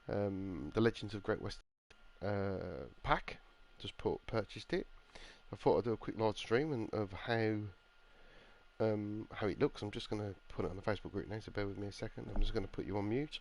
the Legends of Great West pack. Just purchased it. I thought I'd do a quick live stream of how it looks. I'm just going to put it on the Facebook group now, so bear with me a second. I'm just going to put you on mute.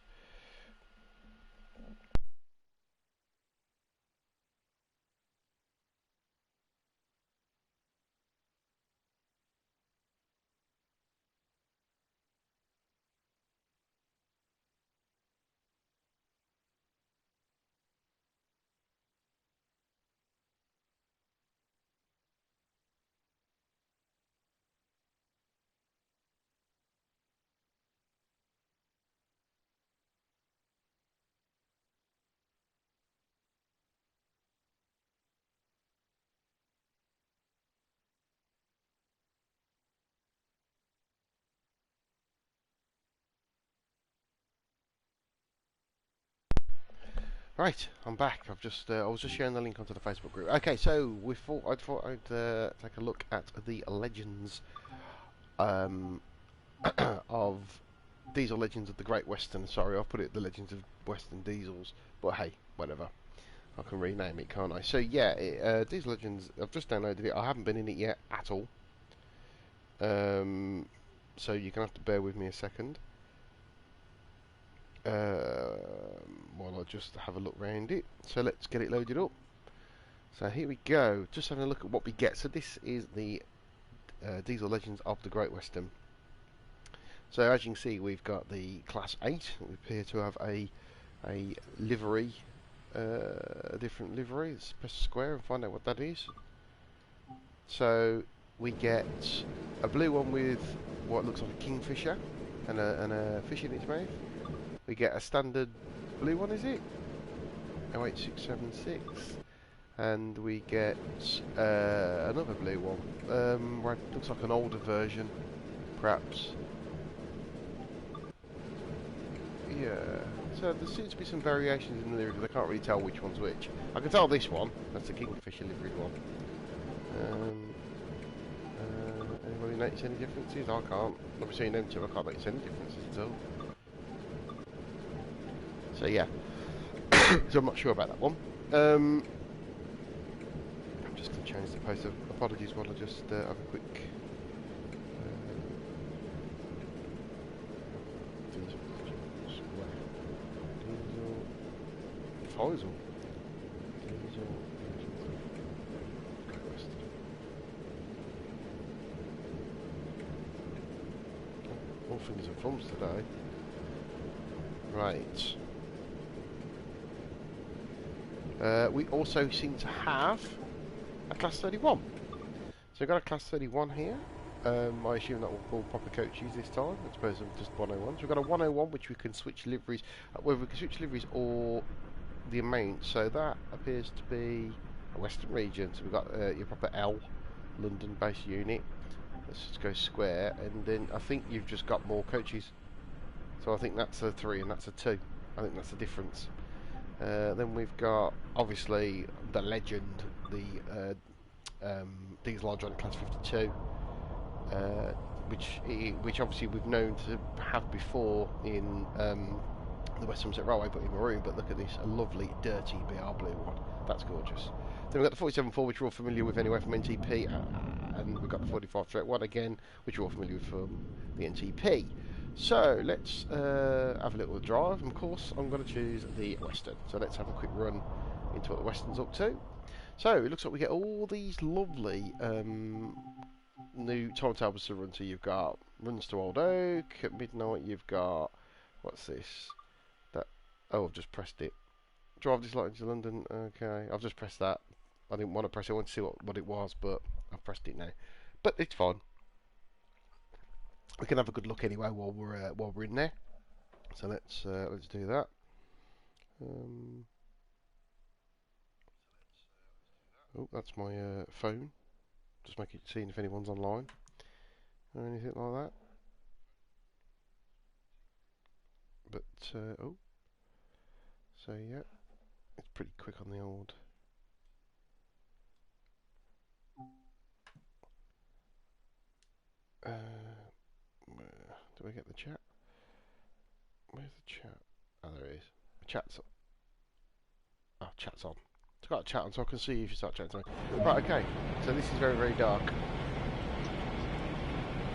Right, I'm back. I was just sharing the link onto the Facebook group. Okay, so I thought I'd take a look at the legends um, of Diesel Legends of the Great Western. Sorry, I've put it the Legends of Western Diesels, but hey, whatever. I can rename it, can't I? So yeah, Diesel Legends. I've just downloaded it. I haven't been in it yet at all. So you're gonna have to bear with me a second. While I just have a look around it. So let's get it loaded up. So here we go. Just having a look at what we get. So this is the Diesel Legends of the Great Western. So as you can see, we've got the Class 8. We appear to have a livery, a different livery. Let's press square and find out what that is. So we get a blue one with what looks like a kingfisher and a fish in its mouth. We get a standard blue one, is it? 08676. And we get another blue one, where it looks like an older version, perhaps. Yeah. So there seems to be some variations in the lyrics. I can't really tell which one's which. I can tell this one. That's the Kingfisher livery one. Anybody notice any differences? I can't. I've seen them two. I can't notice any differences at all. So yeah. So I'm not sure about that one. I'm just going to change the post. Apologies while I just have a quick. Diesel. All things and thumbs today. Right. We also seem to have a Class 31. So we've got a Class 31 here. I assume that will pull proper coaches this time, as opposed to just 101s. We've got a 101 which we can switch liveries, whether we can switch liveries or the amount. So that appears to be a Western region. So we've got your proper L, London based unit. Let's just go square, and then I think you've just got more coaches. So I think that's a 3 and that's a 2. I think that's the difference. Then we've got, obviously, the legend, the Diesel Hydraulic Class 52, which obviously we've known to have before in the West Somerset Railway, but in maroon. But look at this, a lovely, dirty BR blue one. That's gorgeous. Then we've got the 47.4, which we're all familiar with anyway from NTP, and we've got the 45-1 again, which we're all familiar with from the NTP. So let's have a little drive, and of course I'm going to choose the Western. So let's have a quick run into what the Western's up to. So it looks like we get all these lovely new timetables to run to. You've got runs to Old Oak at midnight. You've got, what's this? That, oh, I've just pressed it. Drive this light into London. Okay, I've just pressed that. I didn't want to press it. I wanted to see what it was, but I've pressed it now. But it's fine. We can have a good look anyway while we're in there. So let's do that. Oh, that's my phone. Just make it seeing if anyone's online or anything like that. But oh, so yeah, it's pretty quick on the old. Where do I get the chat? Where's the chat? Oh, there it is. The chat's Oh, chat's on. It's got a chat on so I can see if you start chatting to me. Right, okay. So this is very, very dark.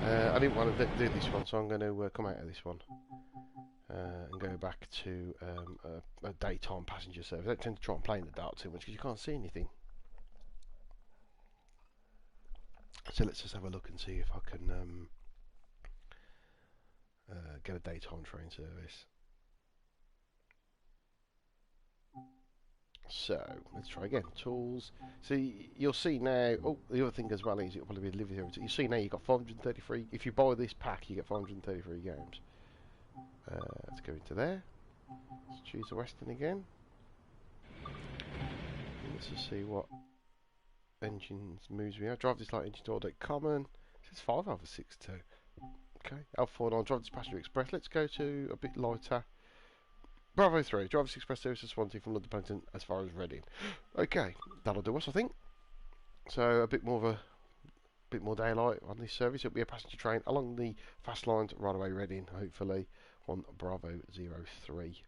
I didn't want to do this one, so I'm going to come out of this one. And go back to a daytime passenger service. I don't tend to try and play in the dark too much because you can't see anything. So let's just have a look and see if I can get a daytime train service. So let's try again. Tools. So you'll see now. Oh, the other thing as well is it'll probably be delivered here. You see now you've got 433. If you buy this pack, you get 433 games. Let's go into there. Let's choose the Western again. Let's just see what engines moves we have. Drive this light engine to order common. It says 5 over 6 too. Okay. L49. Drive this passenger express. Let's go to a bit lighter. Bravo 3. Drive this express service to Swansea from London Paddington as far as Reading. Okay, that'll do us, I think. So a bit more daylight on this service. It'll be a passenger train along the fast lines right away Reading, hopefully, on Bravo 03.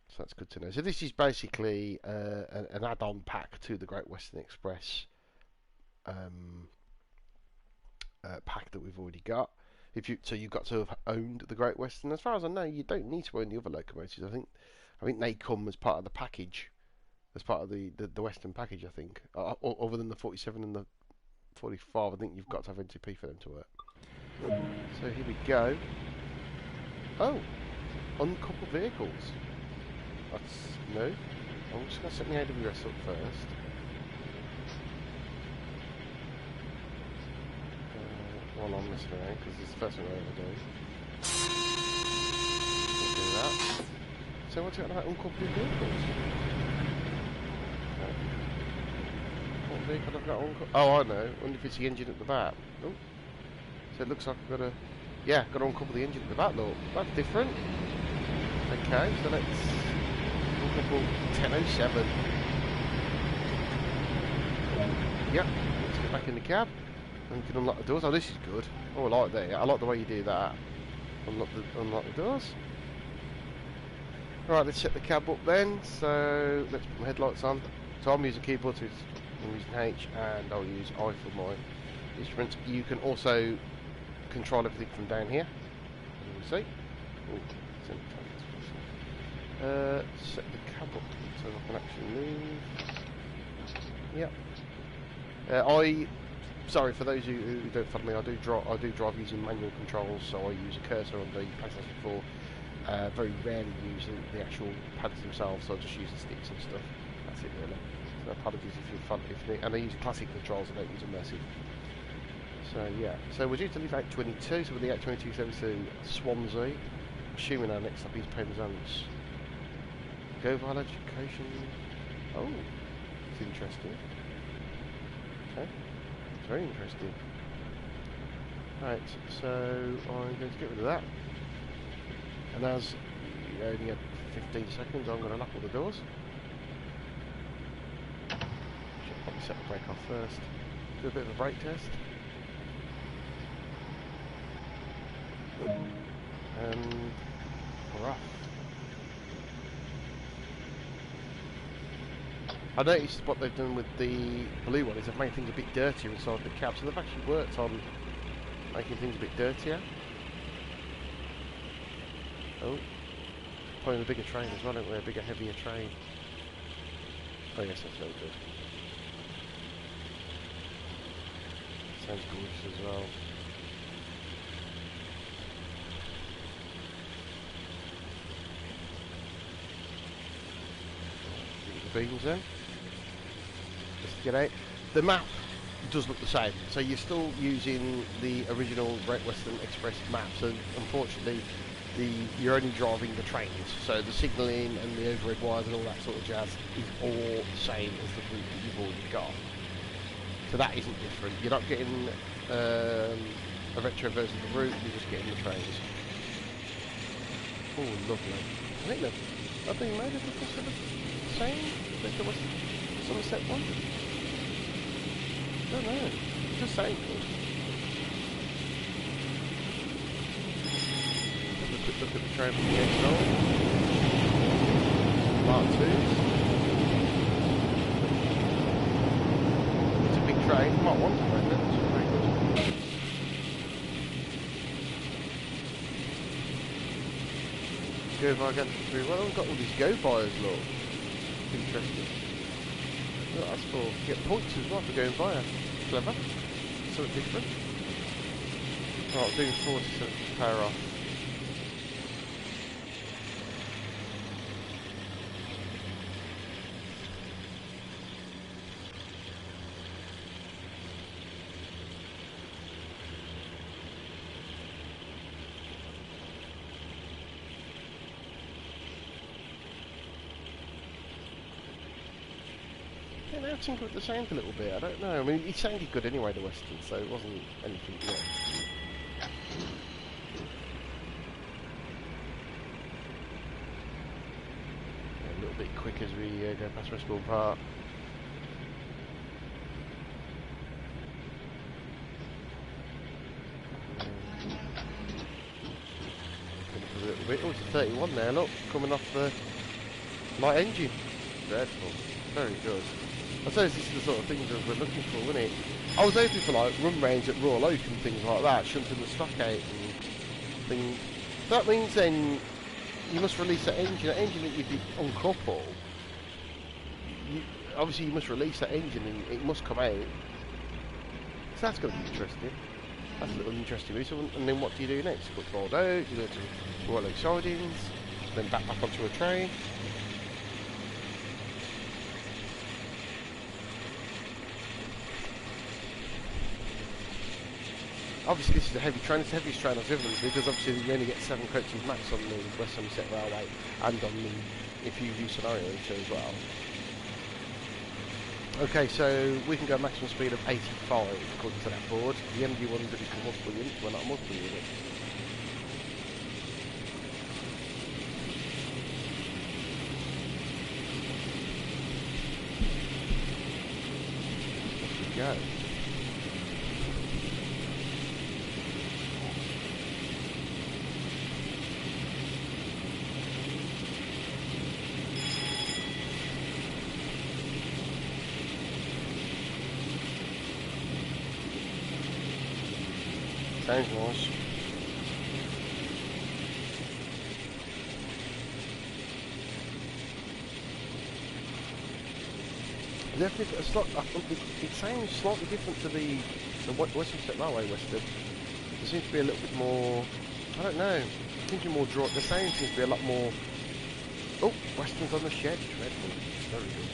So that's good to know. So this is basically an add-on pack to the Great Western Express pack that we've already got. So you've got to have owned the Great Western. As far as I know, you don't need to own the other locomotives. I think they come as part of the package, as part of the Western package. I think, other than the 47 and the 45, I think you've got to have NTP for them to work. So here we go. Oh, uncoupled vehicles. That's no. I'm just going to set my AWS up first. While I'm messing around, because it's the first thing I ever do. We'll do that. So what's it about uncoupled vehicles? Okay. What vehicle have I got uncoupled? Oh, I know. I wonder if it's the engine at the back. Oh. So it looks like I've got to... Yeah, got to uncouple the engine at the back, look. That's different. Okay, so let's uncouple 1007. Yep, let's get back in the cab. And you can unlock the doors. Oh, this is good. Oh, I like that. I like the way you do that. Unlock the doors. Right, let's set the cab up then. So let's put my headlights on. So I'm using keyboard, so I'm using H, and I'll use I for my instruments. You can also control everything from down here. As you can see. Set the cab up so I can actually move. Yep. Sorry for those who don't follow me. I do drive using manual controls, so I use a cursor on the paddles before. Very rarely use the actual paddles themselves, so I just use the sticks and stuff. That's it really. So apologies and I use classic controls. I don't use immersive. So yeah. So we're due to leave 822. So with the 822 service to Swansea. Assuming our next stop is Penzance. Go via education. Oh, it's interesting. Okay. Very interesting. Right, so I'm going to get rid of that. And as you only have 15 seconds, I'm going to lock all the doors. Should probably set the brake off first. Do a bit of a brake test. And we're off. I noticed what they've done with the blue one is they've made things a bit dirtier inside the cab, so they've actually worked on making things a bit dirtier. Oh, pulling a bigger train as well, don't we? A bigger, heavier train. Oh yes, that's very good. Sounds gorgeous as well. The beams then. Just to get out. The map does look the same, so you're still using the original Great Western Express map, so unfortunately you're only driving the trains, so the signalling and the overhead wires and all that sort of jazz is all the same as the route that you've already got. So that isn't different. You're not getting a retro version of the route, you're just getting the trains. Oh, lovely. I think they've been made of the same as the Somerset one. I don't know. Just saying. Have a quick look at the train from the external. Mark 2s. Okay, might want to then. That's very good. Go via again for 3. Well, we've got all these go buyers, look. Interesting. Look, that's for get points as well for going via. Clever. Something different. Right, I'm doing 40 power off. Yeah, now tinker with the sound a little bit. I don't know. I mean, it sounded good anyway, the Western, so it wasn't anything, you know. A little bit quick as we go past Westbourne Park. A little bit. Oh, it's a 31 there, look, coming off the light engine. Dreadful. Very good. I suppose this is the sort of things that we're looking for, isn't it? I was hoping for like run range at Royal Oak and things like that, shunting the stock out and things. That means then you must release that engine. That engine that you did uncouple, obviously you must release that engine and it must come out. So that's going to be interesting. That's a little interesting. So, and then what do you do next? You put the board out, you go to Royal Oak sidings, then back onto a train. Obviously this is a heavy train, it's the heaviest train I've driven because obviously you only get 7 coaches max on the West Somerset Railway and on the FUV scenario as well. Okay, so we can go maximum speed of 85 according to that board. The MD100 is for multiple units, we're not a multiple unit. Off we go. Sounds nice. Definitely, it sounds slightly different to the West Somerset Railway Western. There seems to be a little bit more, I don't know, it seems to be more draw. The sound seems to be a lot more. Oh, Western's on the shed. Dreadful. Very good.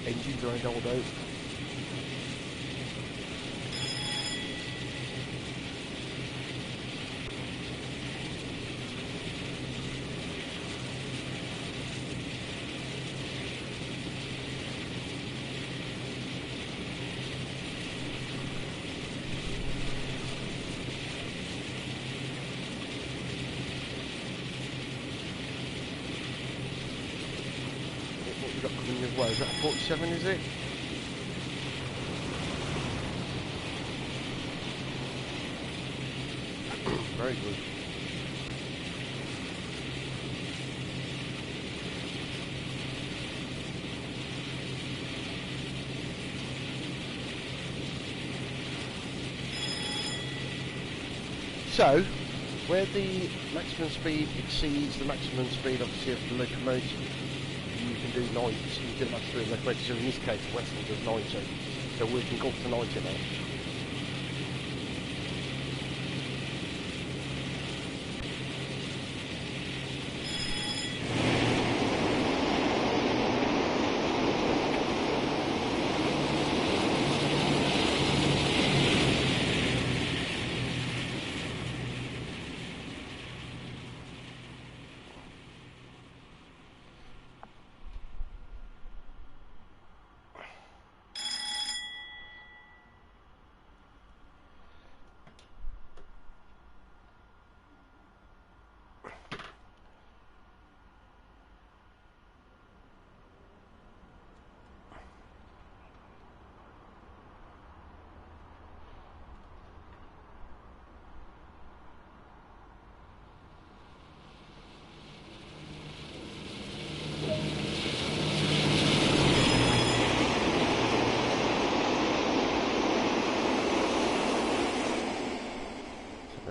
Engines are old out. What we got coming as well? Is that a 47? Is it? Very good. So, where the maximum speed exceeds the maximum speed, obviously, of the locomotive, you can do 90. You can do maximum speed of the locomotive. So in this case, Western does 90. So we can go up to 90 now.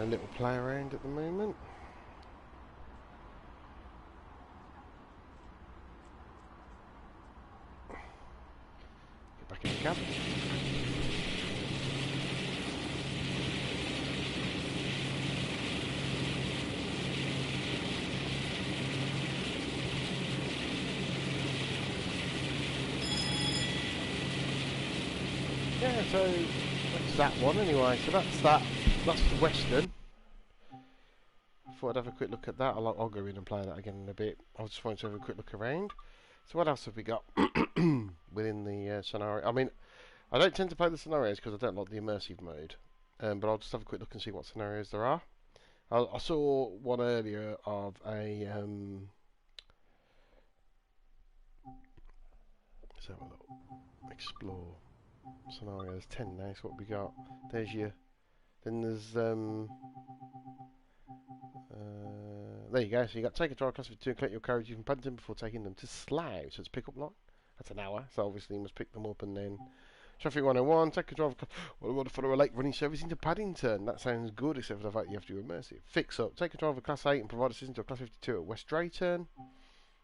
A little play around at the moment. Get back in the cab. Yeah, so that's that one anyway. So that's that. That's the Western. Thought I'd have a quick look at that. I'll go in and play that again in a bit. I just wanted to have a quick look around. So what else have we got within the scenario? I mean, I don't tend to play the scenarios because I don't like the immersive mode. But I'll just have a quick look and see what scenarios there are. I saw one earlier of a let's have a look. Explore scenarios 10 now. So what we got? There's your. Then there's there you go. So you got take a drive class of 2 and collect your carriages from Paddington before taking them to Slough. So it's pick up line. That's an hour. So obviously you must pick them up and then traffic 101. Take a drive class. Well, I want to follow a late running service into Paddington. That sounds good, except for the fact you have to do immersive. Fix up. Take control of a class 8 and provide assistance to a class 52 at West Drayton.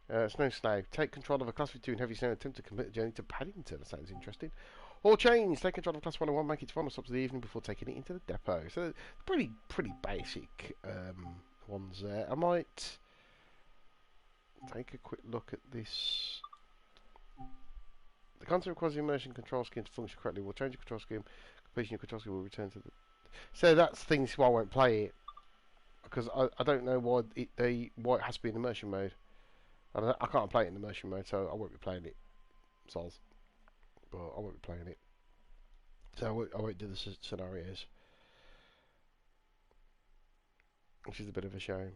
Snow Slough. Take control of a class 52 in heavy snow and attempt to complete a journey to Paddington. That sounds interesting. All change. Take control of class 101. Make it to final stops of the evening before taking it into the depot. So pretty basic ones there. I might take a quick look at this. The content requires the immersion control scheme to function correctly. We'll change the control scheme. Completion of control scheme will return to the. So that's things why I won't play it because I don't know why why it has to be in immersion mode. I can't play it in immersion mode, so I won't be playing it. Soz. But I won't be playing it. So I won't do the scenarios. Which is a bit of a shame.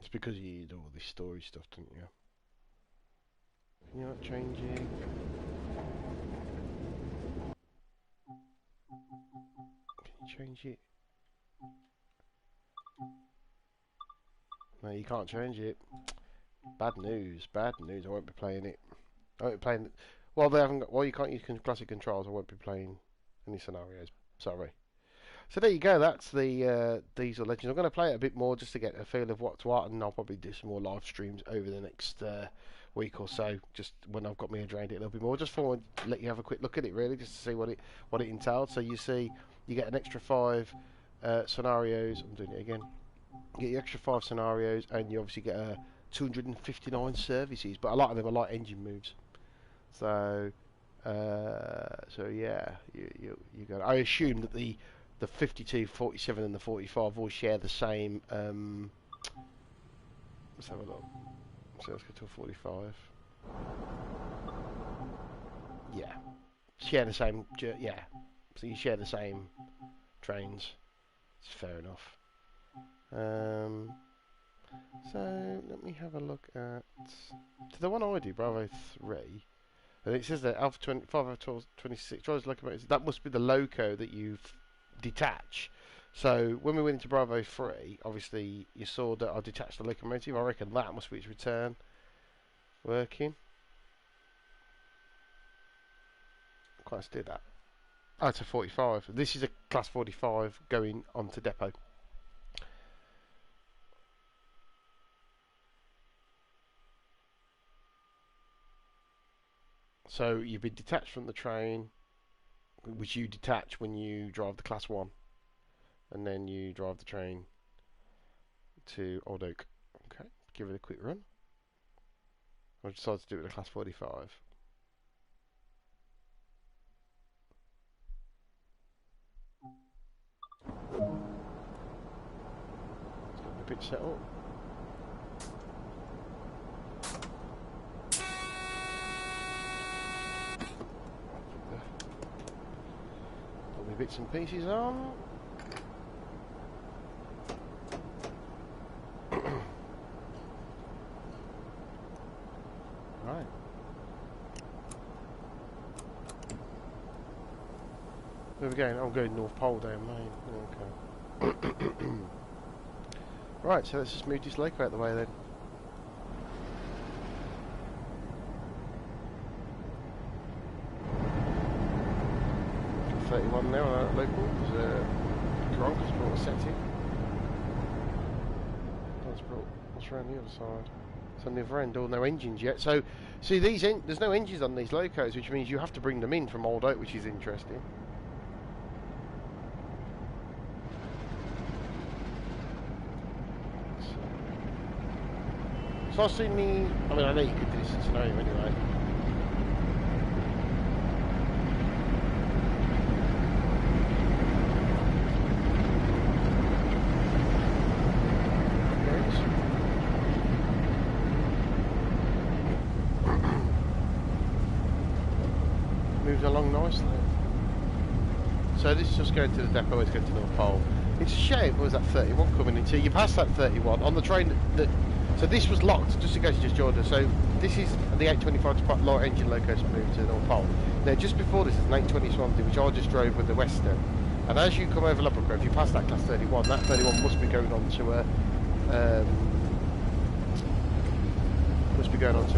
It's because you do all this story stuff, don't you? You're not changing. Can you change it? No, you can't change it. Bad news. Bad news. I won't be playing it. I won't be playing it. Well, they haven't got. Well, you can't use classic controls. I won't be playing any scenarios. Sorry. So there you go. That's the Diesel Legends. I'm going to play it a bit more just to get a feel of what's what, and I'll probably do some more live streams over the next week or so. Just when I've got my head around it a little bit more. Just for let you have a quick look at it, really, just to see what it entails. So you see, you get an extra 5 scenarios. I'm doing it again. You get the extra 5 scenarios, and you obviously get 259 services. But a lot of them are like engine moves. So yeah, you got. I assume that the 52, 47 and the 45 all share the same let's have a look. So let's go to a 45. Yeah. Share the same, yeah. So you share the same trains. It's fair enough. So let me have a look at the one I do, Bravo 3. And it says that Alpha 25, Alpha 26 drives locomotives. That must be the loco that you've detach. So when we went into Bravo 3, obviously you saw that I detached the locomotive. I reckon that must be its return working. Quite did that. Oh, it's a 45. This is a class 45 going onto depot. So you've been detached from the train, which you detach when you drive the class 1. And then you drive the train to Old Oak. Okay, give it a quick run. I've decided to do it with a class 45. Let's get the pitch set up. Put the bits and pieces on. Right. Where are we going? I'm going North Pole down Main. Okay. Right, so let's just move this loco out the way then. 31 now on local. There's Gronk brought a set in. What's around the other side? It's on the other end, no engines yet. So, see, there's no engines on these locos, which means you have to bring them in from Old Oak, which is interesting. So I've seen I mean, I know you could do this scenario anyway. Moves along nicely. So this is just going to the depot, it's going to North Pole. It's a shame, what was that 31 coming into? You passed that 31 on the train that so this was locked, just in case you just joined us. So this is the 825 to low engine locos moved to North Pole. Now just before this is an 820 Swansea, which I just drove with the Western. And as you come over Ladbroke, if you pass that class 31, that 31 must be going on to a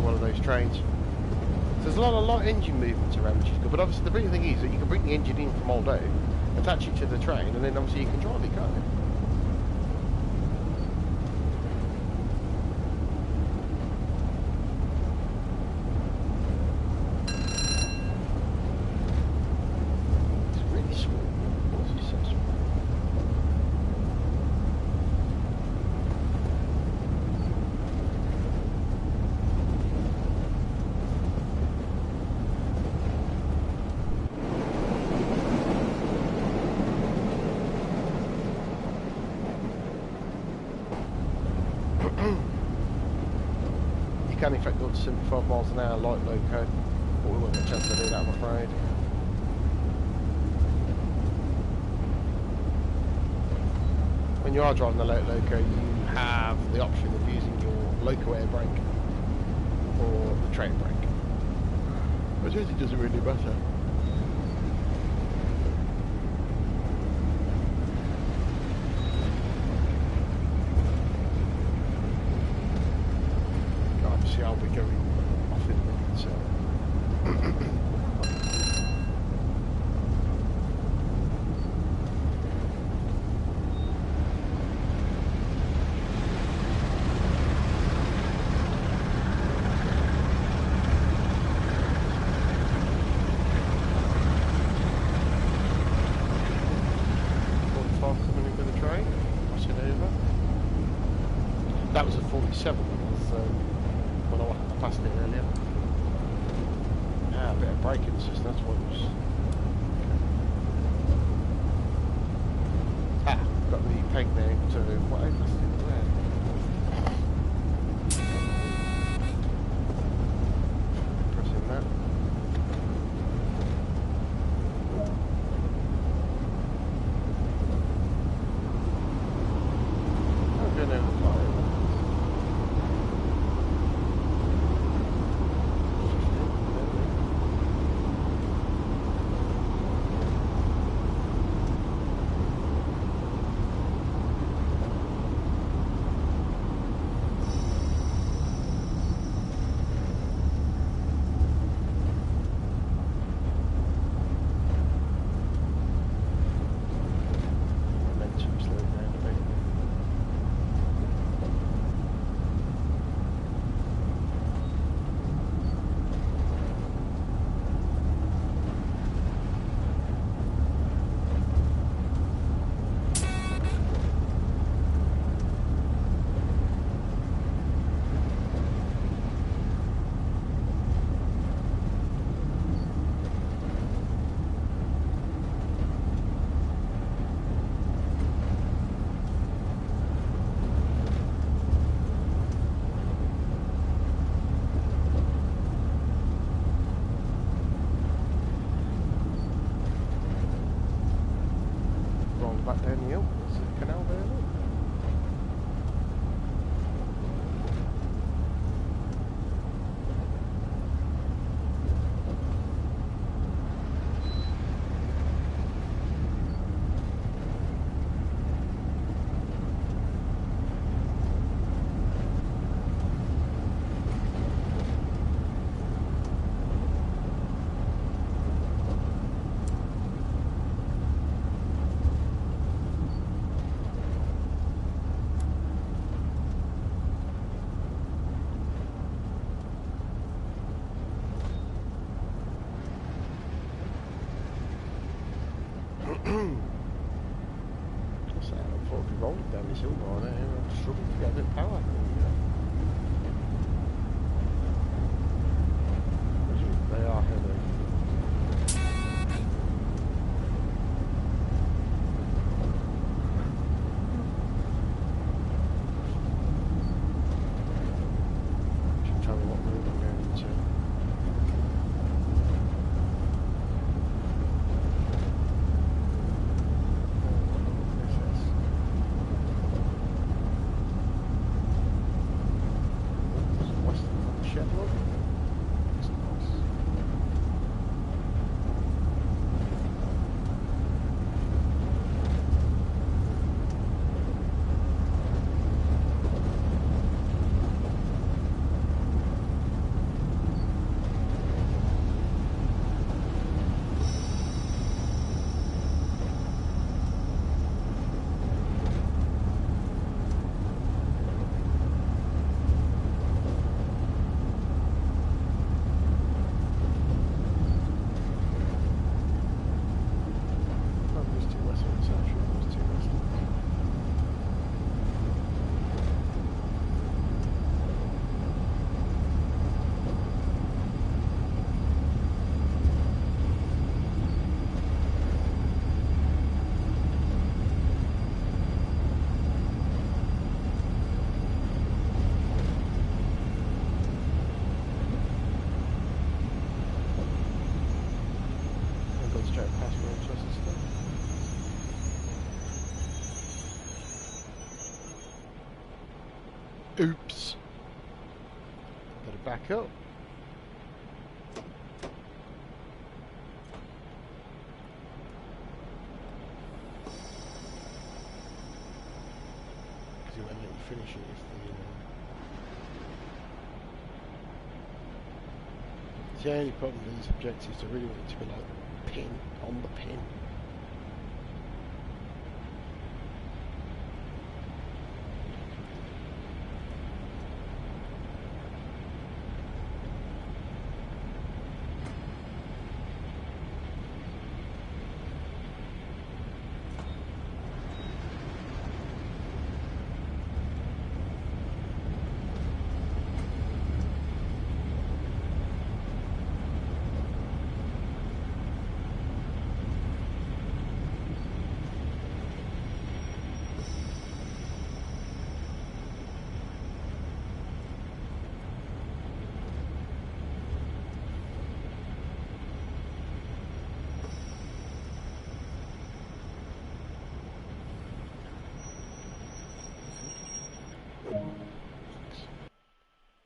one of those trains. So there's a lot of light engine movements around, which is good. But obviously the brilliant thing is that you can bring the engine in from Old Oak, attach it to the train, and then obviously you can drive it, can't you? Can in fact go to 75 miles an hour light loco, but we won't get a chance to do that, I'm afraid. When you are driving the light loco, you have the option of using your loco air brake or the train brake. I suppose it doesn't really matter. I'll be going off in a minute, so coming in with the train, crossing over. That was a 47, when I passed it earlier. A bit of braking system, that's what it was. Got the peg there to what I passed it there. Pressing that. I'm going to fly. Back down the hill, there's a canal there. Look. What's that? I thought I'd be rolling down this hill more there. I'm struggling to get a bit of power. They are heavy. Should tell me what room I'm going into. Oops. Better back up. Because you won't let you finish it if the only problem with these objectives, I really want it to be like pin on the pin.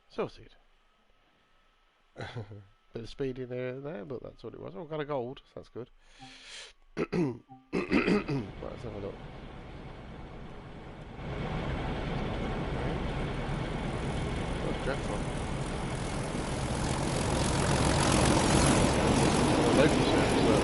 Sorted. Bit of speed in there, but that's what it was. Oh, got a gold. So that's good. Right, let's have a look. That's dreadful. Local service, look.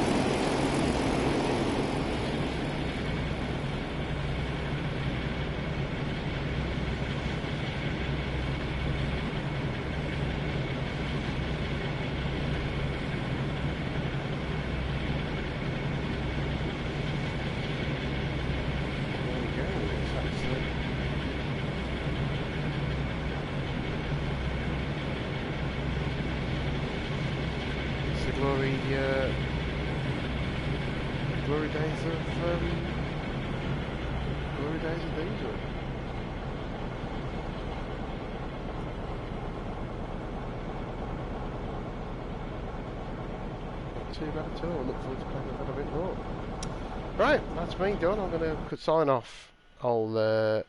Glory days of diesel. Not too bad at all. I look forward to playing that a bit more. Right, that's me done. I'm going to sign off. I'll